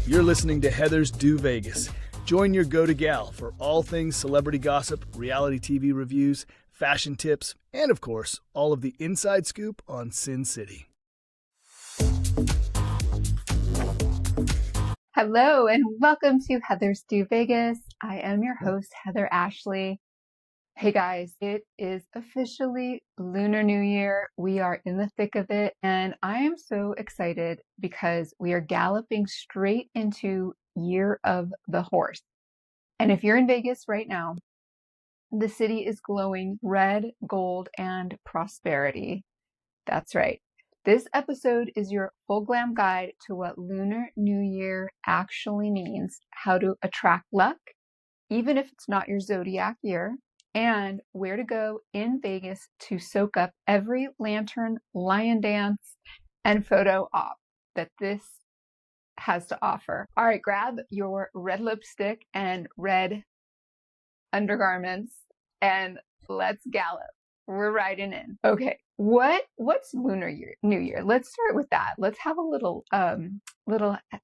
You're listening to Heather's Do Vegas. Join your go-to-gal for all things celebrity gossip, reality TV reviews, fashion tips, and of course, all of the inside scoop on Sin City. Hello and welcome to Heather's Do Vegas. I am your host, Heather Ashley. Hey guys, it is officially Lunar New Year. We are in the thick of it, and I am so excited because we are galloping straight into Year of the Horse. And if you're in Vegas right now, the city is glowing red, gold, and prosperity. That's right. This episode is your full glam guide to what Lunar New Year actually means, how to attract luck, even if it's not your zodiac year, and where to go in Vegas to soak up every lantern, lion dance, and photo op that this has to offer. All right, grab your red lipstick and red undergarments and let's gallop. We're riding in. Okay, what's Lunar New Year? Let's start with that. Let's have a little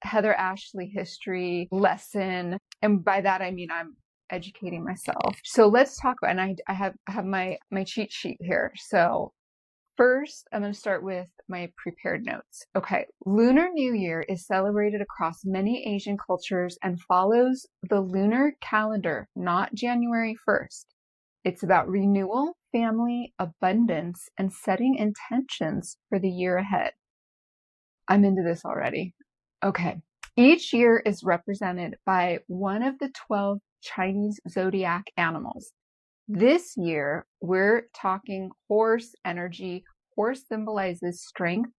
Heather Ashley history lesson, and by that I mean I'm educating myself. So let's talk about, and I have my cheat sheet here. So first, I'm going to start with my prepared notes. Okay, Lunar New Year is celebrated across many Asian cultures and follows the lunar calendar, not January 1st. It's about renewal, family, abundance, and setting intentions for the year ahead. I'm into this already. Okay. Each year is represented by one of the 12 Chinese zodiac animals. This year, we're talking horse energy. Horse symbolizes strength,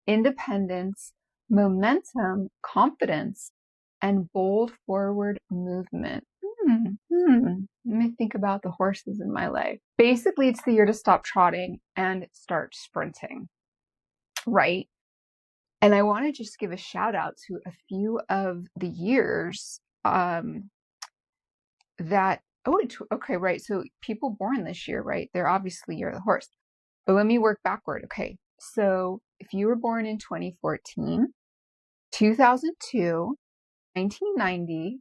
independence, momentum, confidence, and bold forward movement. Let me think about the horses in my life. Basically, it's the year to stop trotting and start sprinting, right? And I want to just give a shout out to a few of the years okay, right. So people born this year, right? They're obviously year of the horse. But let me work backward. Okay. So if you were born in 2014, 2002, 1990,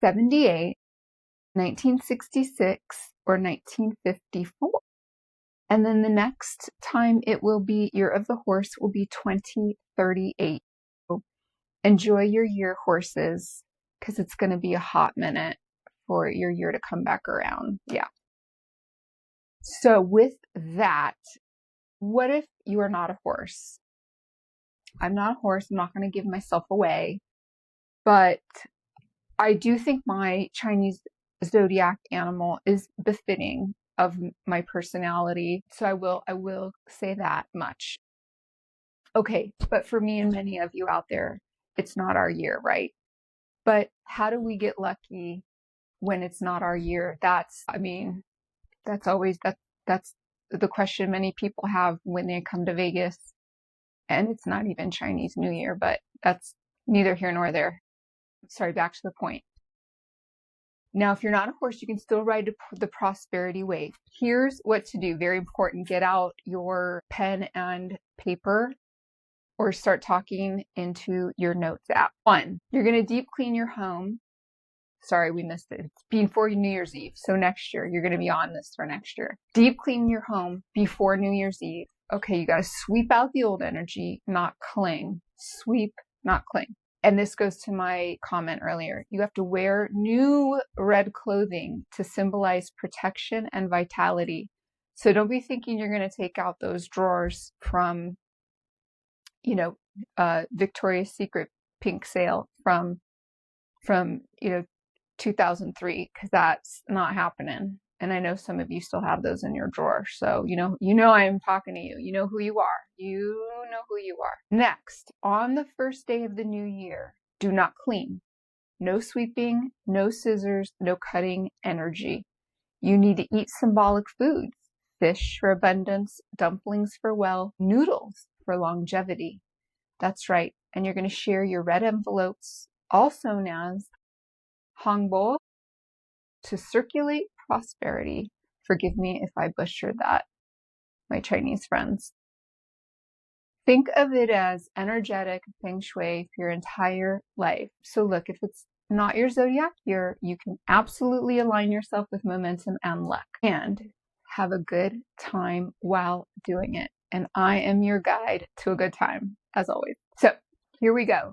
78, 1966, or 1954. And then the next time it will be year of the horse will be 2038. So enjoy your year, horses, because it's going to be a hot minute for your year to come back around. Yeah. So with that, what if you are not a horse? I'm not a horse. I'm not going to give myself away, but I do think my Chinese zodiac animal is befitting of my personality. So I will say that much. Okay, but for me and many of you out there, it's not our year, right? But how do we get lucky when it's not our year? That's the question many people have when they come to Vegas. And it's not even Chinese New Year, but that's neither here nor there. Sorry, back to the point. Now, if you're not a horse, you can still ride the prosperity wave. Here's what to do. Very important. Get out your pen and paper or start talking into your notes app. 1, you're going to deep clean your home. Sorry, we missed it. It's before New Year's Eve. So next year, you're going to be on this for next year. Deep clean your home before New Year's Eve. Okay, you got to sweep out the old energy, not cling. Sweep, not cling. And this goes to my comment earlier. You have to wear new red clothing to symbolize protection and vitality. So don't be thinking you're going to take out those drawers from, Victoria's Secret pink sale from 2003, because that's not happening. And I know some of you still have those in your drawer. So, I am talking to you. You know who you are. You know who you are. Next, on the first day of the new year, do not clean. No sweeping, no scissors, no cutting energy. You need to eat symbolic foods. Fish for abundance, dumplings for wealth, noodles for longevity. That's right. And you're going to share your red envelopes, also known as Hongbo, to circulate prosperity. Forgive me if I butchered that, my Chinese friends. Think of it as energetic feng shui for your entire life. So look, if it's not your zodiac year, you can absolutely align yourself with momentum and luck and have a good time while doing it. And I am your guide to a good time, as always. So here we go.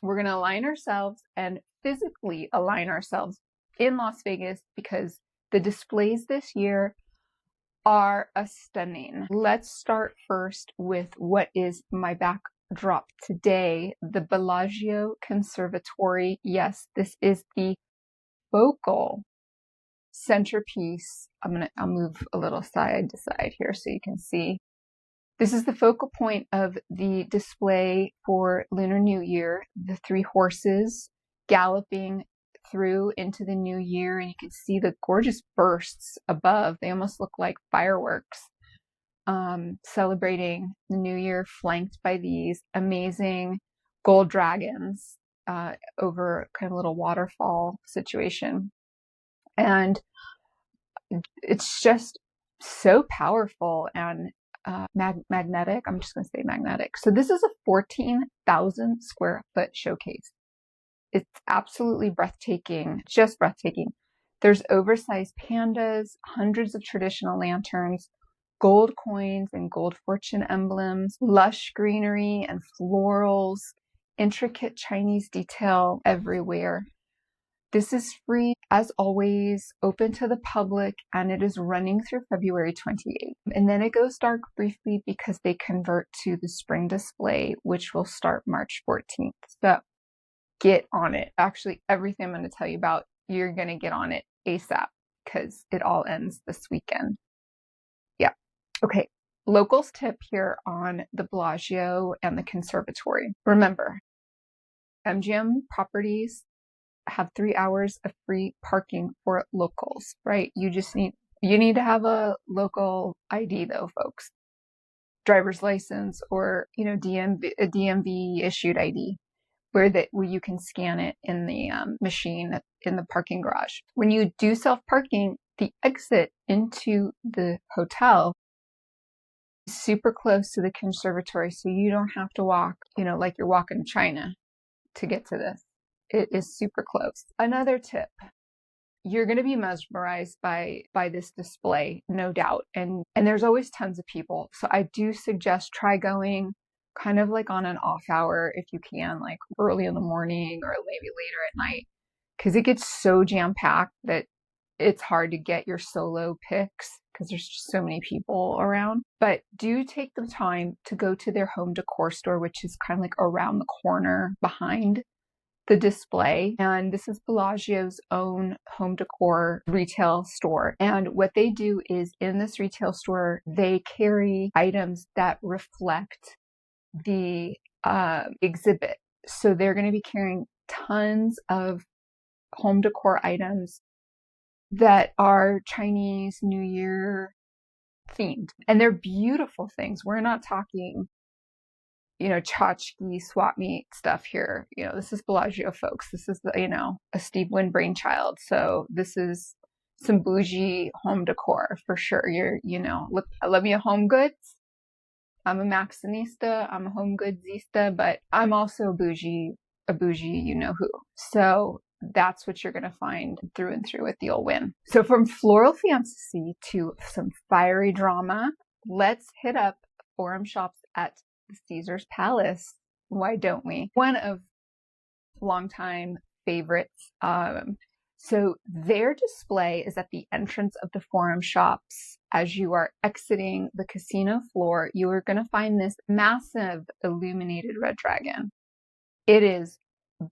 We're going to align ourselves and physically align ourselves in Las Vegas because the displays this year are stunning. Let's start first with what is my backdrop today, the Bellagio Conservatory. Yes, this is the focal centerpiece. I'll move a little side to side here so you can see. This is the focal point of the display for Lunar New Year, the three horses galloping through into the new year, and you can see the gorgeous bursts above. They almost look like fireworks, celebrating the new year, flanked by these amazing gold dragons over kind of a little waterfall situation. And it's just so powerful and magnetic. I'm just going to say magnetic. So this is a 14,000 square foot showcase. It's absolutely breathtaking, just breathtaking. There's oversized pandas, hundreds of traditional lanterns, gold coins and gold fortune emblems, lush greenery and florals, intricate Chinese detail everywhere. This is free, as always, open to the public, and it is running through February 28th. And then it goes dark briefly because they convert to the spring display, which will start March 14th. So get on it. Actually, everything I'm going to tell you about, you're going to get on it ASAP because it all ends this weekend. Yeah. Okay. Locals tip here on the Bellagio and the conservatory. Remember, MGM properties have 3 hours of free parking for locals, right? You need to have a local ID though, folks. Driver's license or, a DMV issued ID where you can scan it in the machine in the parking garage. When you do self-parking, the exit into the hotel is super close to the conservatory, so you don't have to walk, like you're walking to China to get to this. It is super close. Another tip, you're going to be mesmerized by this display, no doubt. And there's always tons of people. So I do suggest try going kind of like on an off hour if you can, like early in the morning or maybe later at night, because it gets so jam-packed that it's hard to get your solo picks because there's just so many people around. But do take the time to go to their home decor store, which is kind of like around the corner behind the display. And this is Bellagio's own home decor retail store. And what they do is in this retail store, they carry items that reflect the exhibit. So they're going to be carrying tons of home decor items that are Chinese New Year themed. And they're beautiful things. We're not talking tchotchke swap meet stuff here. This is Bellagio, folks. This is a Steve Wynn brainchild. So this is some bougie home decor for sure. Look, I love me a home goods. I'm a Maxinista. I'm a home goodsista, but I'm also a bougie you-know-who. So that's what you're going to find through and through with the old Wynn. So from floral fantasy to some fiery drama, let's hit up Forum Shops at the Caesar's Palace. Why don't we? One of longtime favorites. So their display is at the entrance of the Forum Shops. As you are exiting the casino floor, you are going to find this massive illuminated red dragon. It is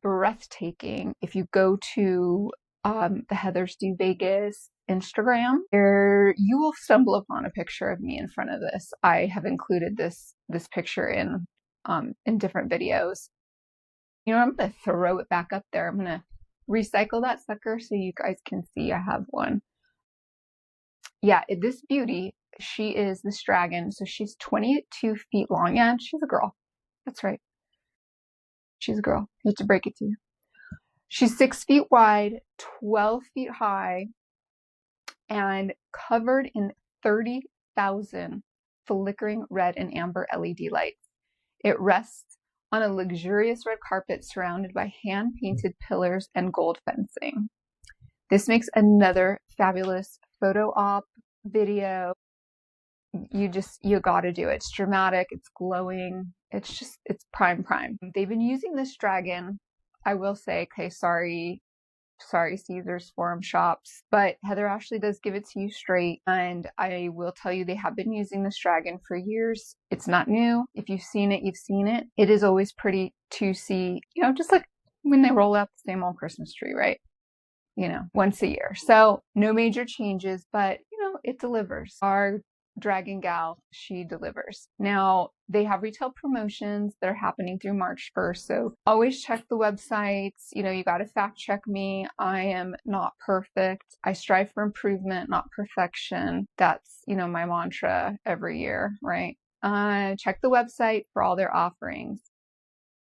breathtaking. If you go to the Heathers Do Vegas Instagram, you will stumble upon a picture of me in front of this. I have included this picture in different videos. I'm going to throw it back up there. I'm going to recycle that sucker so you guys can see I have one. Yeah, this beauty, she is this dragon. So she's 22 feet long. Yeah, she's a girl. That's right. She's a girl. I hate to break it to you. She's 6 feet wide, 12 feet high, and covered in 30,000 flickering red and amber LED lights. It rests on a luxurious red carpet surrounded by hand-painted pillars and gold fencing. This makes another fabulous photo op video. You gotta do it. It's dramatic, it's glowing, it's prime. They've been using this dragon, I will say, okay, sorry Caesar's Forum Shops, but Heather Ashley does give it to you straight, and I will tell you they have been using this dragon for years. It's not new. If you've seen it, you've seen it. It is always pretty to see, just like when they roll out the same old Christmas tree, right? Once a year. So no major changes, but it delivers. Our Dragon Gal, she delivers. Now, they have retail promotions that are happening through March 1st. So always check the websites. You got to fact check me. I am not perfect. I strive for improvement, not perfection. That's, my mantra every year, right? Check the website for all their offerings.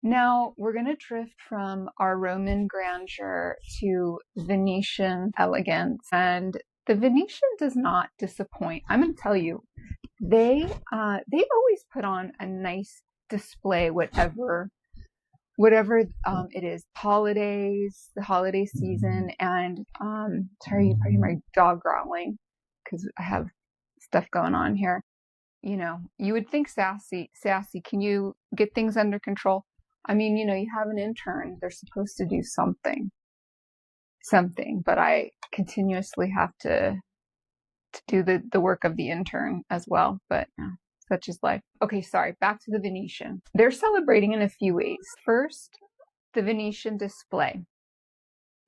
Now, we're going to drift from our Roman grandeur to Venetian elegance, and the Venetian does not disappoint. I'm going to tell you, they always put on a nice display, whatever it is, the holiday season, and sorry, you probably hear my dog growling because I have stuff going on here. You would think sassy, can you get things under control? I mean, you have an intern, they're supposed to do something, but I continuously have to do the work of the intern as well, but such is life. Okay, sorry, back to the Venetian. They're celebrating in a few ways. First, the Venetian display.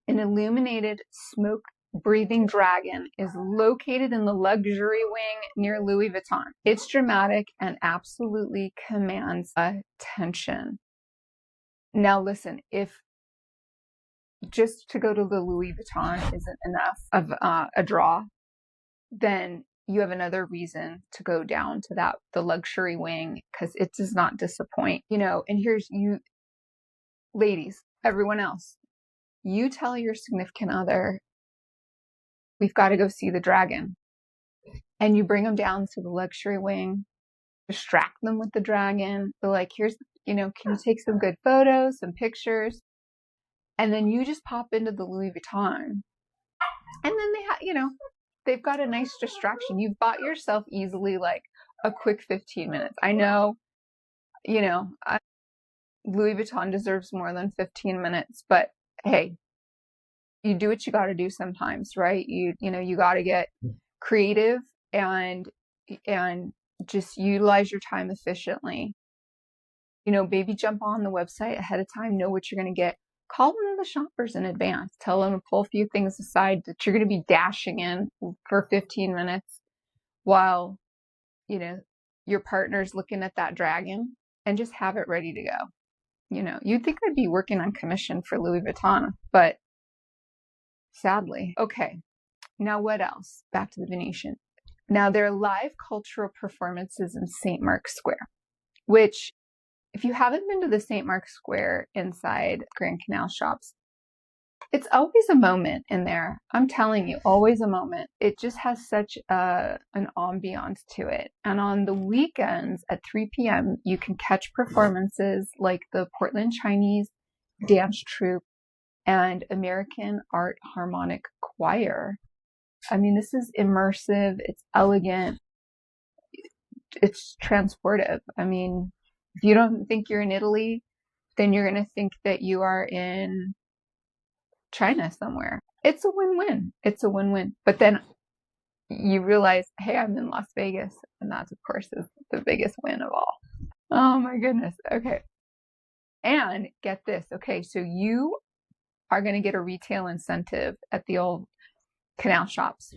An illuminated smoke-breathing dragon is located in the luxury wing near Louis Vuitton. It's dramatic and absolutely commands attention. Now listen, if just to go to the Louis Vuitton isn't enough of a draw, then you have another reason to go down to the luxury wing, because it does not disappoint. And here's you, ladies, everyone else, you tell your significant other, we've got to go see the dragon. And you bring them down to the luxury wing, distract them with the dragon. They're like, here's, can you take some good photos, some pictures? And then you just pop into the Louis Vuitton. And then they've got a nice distraction. You've bought yourself easily like a quick 15 minutes. I know, Louis Vuitton deserves more than 15 minutes, but hey, you do what you got to do sometimes, right? You got to get creative and just utilize your time efficiently. Maybe jump on the website ahead of time, know what you're going to get. Call one of the shoppers in advance. Tell them to pull a few things aside that you're going to be dashing in for 15 minutes while, your partner's looking at that dragon, and just have it ready to go. You'd think I'd be working on commission for Louis Vuitton, but sadly. Okay, now what else? Back to the Venetian. Now, there are live cultural performances in St. Mark's Square, which, if you haven't been to the St. Mark's Square inside Grand Canal Shops, it's always a moment in there. I'm telling you, always a moment. It just has such an ambiance to it. And on the weekends at 3 p.m., you can catch performances like the Portland Chinese Dance Troupe and American Art Harmonic Choir. I mean, this is immersive. It's elegant. It's transportive. I mean, if you don't think you're in Italy, then you're going to think that you are in China somewhere. It's a win-win. It's a win-win. But then you realize, hey, I'm in Las Vegas. And that's, of course, is the biggest win of all. Oh, my goodness. Okay. And get this. Okay, so you are going to get a retail incentive at the old Canal Shops.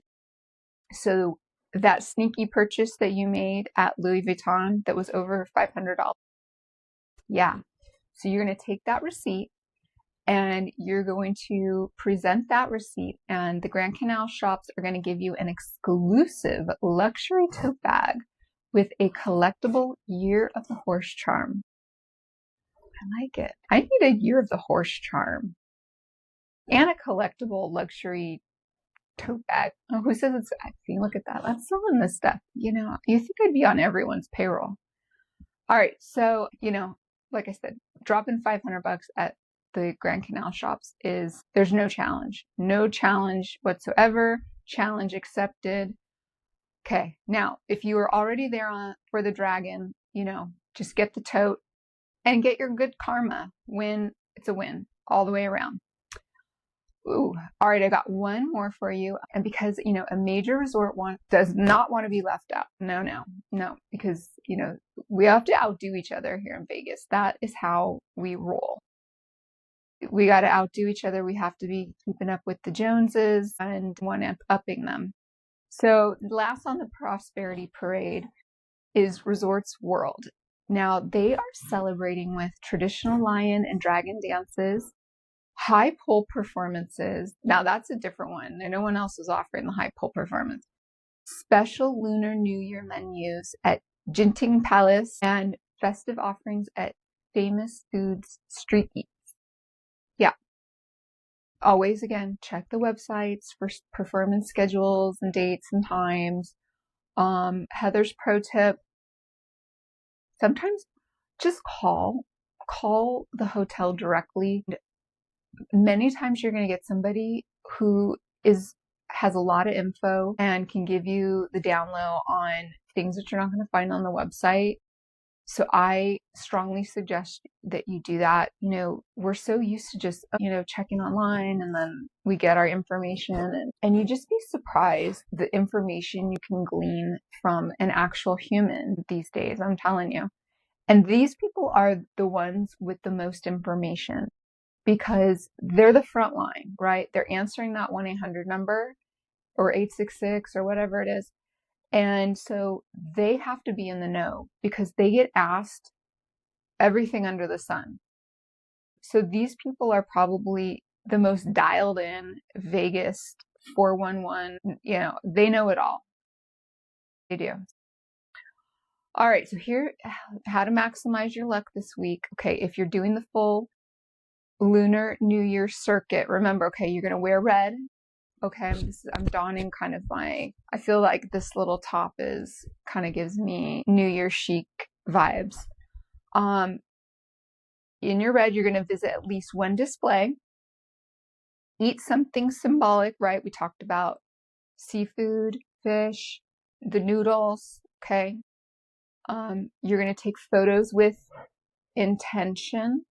So that sneaky purchase that you made at Louis Vuitton that was over $500. Yeah. So you're going to take that receipt and you're going to present that receipt, and the Grand Canal Shops are going to give you an exclusive luxury tote bag with a collectible Year of the Horse charm. I like it. I need a Year of the Horse charm and a collectible luxury tote bag. Oh, who says it's sexy? Look at that. I'm selling this stuff. You think I'd be on everyone's payroll. All right. So, like I said, dropping $500 at the Grand Canal Shops there's no challenge whatsoever. Challenge accepted. Okay. Now, if you were already there for the dragon, just get the tote and get your good karma. Win. It's a win all the way around. Ooh. All right. I got one more for you. And because, a major resort does not want to be left out. No, because, we have to outdo each other here in Vegas. That is how we roll. We got to outdo each other. We have to be keeping up with the Joneses and one-upping them. So last on the Prosperity Parade is Resorts World. Now they are celebrating with traditional lion and dragon dances, high pole performances. Now that's a different one. No one else is offering the high pole performance. Special Lunar New Year menus at Jinting Palace and festive offerings at Famous Foods Street Eats. Yeah. Always, again, check the websites for performance schedules and dates and times. Heather's pro tip, sometimes just call the hotel directly. Many times you're going to get somebody who has a lot of info and can give you the down low on things that you're not going to find on the website. So I strongly suggest that you do that. We're so used to just, checking online and then we get our information and you just be surprised the information you can glean from an actual human these days. I'm telling you. And these people are the ones with the most information because they're the front line, right? They're answering that 1-800 number or 866 or whatever it is. And so they have to be in the know because they get asked everything under the sun. So these people are probably the most dialed in Vegas 411. They know it all. They do. All right. So here, how to maximize your luck this week. Okay. If you're doing the full Lunar New Year circuit, remember, okay, you're going to wear red. Okay, I'm donning kind of I feel like this little top kind of gives me New Year chic vibes. In your red, you're going to visit at least one display. Eat something symbolic, right? We talked about seafood, fish, the noodles, okay? You're going to take photos with intention.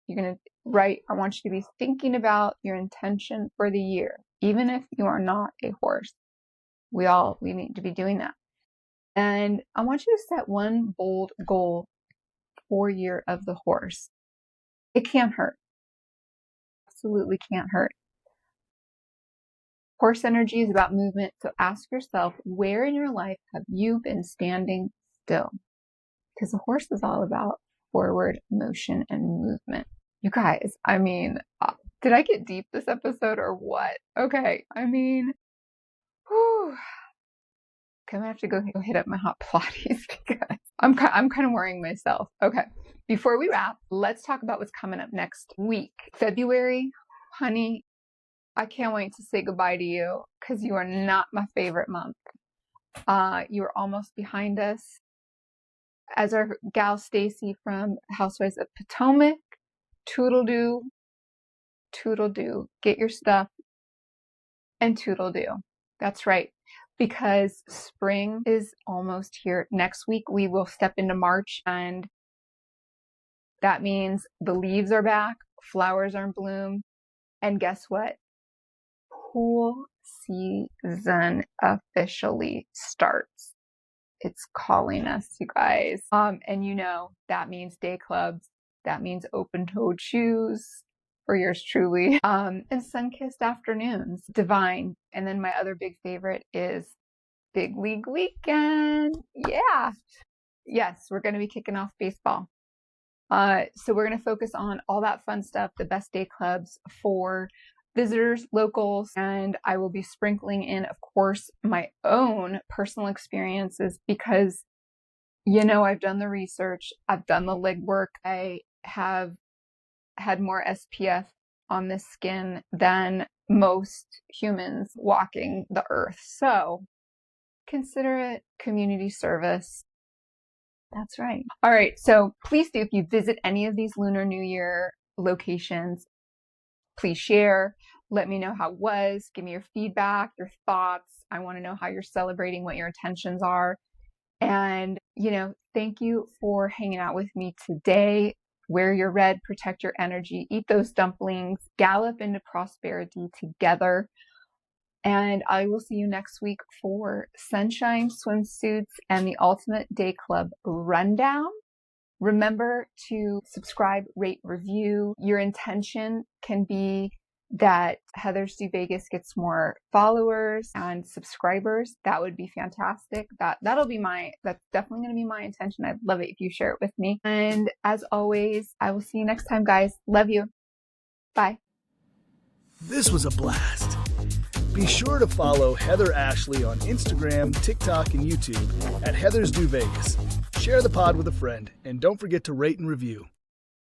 You're going to write, I want you to be thinking about your intention for the year. Even if you are not a horse, we need to be doing that. And I want you to set one bold goal for year of the horse. It can't hurt. Absolutely can't hurt. Horse energy is about movement. So ask yourself, where in your life have you been standing still? Because the horse is all about forward motion and movement. You guys, did I get deep this episode or what? Okay, whew. I'm gonna have to go hit up my hot Pilates because I'm kind of worrying myself. Okay, before we wrap, let's talk about what's coming up next week. February, honey, I can't wait to say goodbye to you because you are not my favorite month. You are almost behind us. As our gal Stacy from Housewives of Potomac, toodle-doo. Get your stuff and toodle-doo. That's right. Because spring is almost here. Next week, we will step into March, and that means the leaves are back, flowers are in bloom, and guess what? Pool season officially starts. It's calling us, you guys. And that means day clubs. That means open-toed shoes for yours truly. And sun-kissed afternoons. Divine. And then my other big favorite is Big League Weekend. Yeah. Yes, we're going to be kicking off baseball. So we're going to focus on all that fun stuff, the best day clubs for visitors, locals, and I will be sprinkling in, of course, my own personal experiences because, I've done the research, I've done the legwork, I have had more SPF on this skin than most humans walking the earth. So consider it community service. That's right. All right. So please do, if you visit any of these Lunar New Year locations, please share. Let me know how it was. Give me your feedback, your thoughts. I want to know how you're celebrating, what your intentions are. And, thank you for hanging out with me today. Wear your red, protect your energy, eat those dumplings, gallop into prosperity together. And I will see you next week for Sunshine Swimsuits and the Ultimate Day Club Rundown. Remember to subscribe, rate, review. Your intention can be that Heather's Do Vegas gets more followers and subscribers. That would be fantastic. That's definitely going to be my intention. I'd love it if you share it with me. And as always, I will see you next time, guys. Love you. Bye. This was a blast. Be sure to follow Heather Ashley on Instagram, TikTok, and YouTube at Heather's Do Vegas. Share the pod with a friend, and don't forget to rate and review.